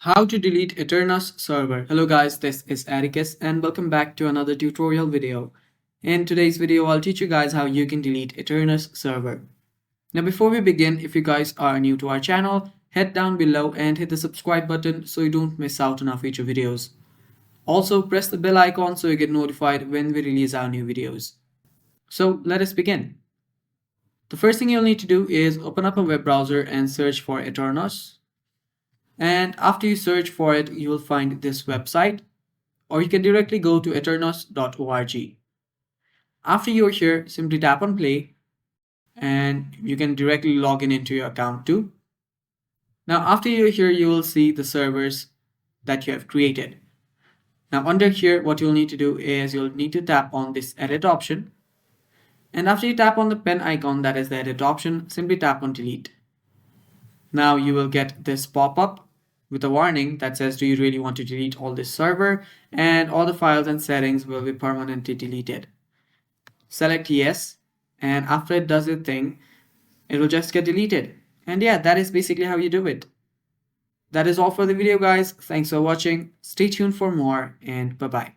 How to delete Aternos server. Hello guys, this is Atticus and welcome back to another tutorial video. In today's video, I'll teach you guys how you can delete Aternos server. Now before we begin, if you guys are new to our channel, head down below and hit the subscribe button so you don't miss out on our future videos. Also press the bell icon so you get notified when we release our new videos. So let us begin. The first thing you'll need to do is open up a web browser and search for Aternos. And after you search for it, you will find this website, or you can directly go to aternos.org. After you're here, simply tap on play and you can directly log in into your account too. Now, after you're here, you will see the servers that you have created. Now, under here, what you'll need to do is you'll need to tap on this edit option. And after you tap on the pen icon, that is the edit option, simply tap on delete. Now you will get this pop-up with a warning that says, do you really want to delete all this server? And all the files and settings will be permanently deleted. Select yes, and after it does its thing, it will just get deleted. And yeah, that is basically how you do it. That is all for the video, guys. Thanks for watching. Stay tuned for more, and bye-bye.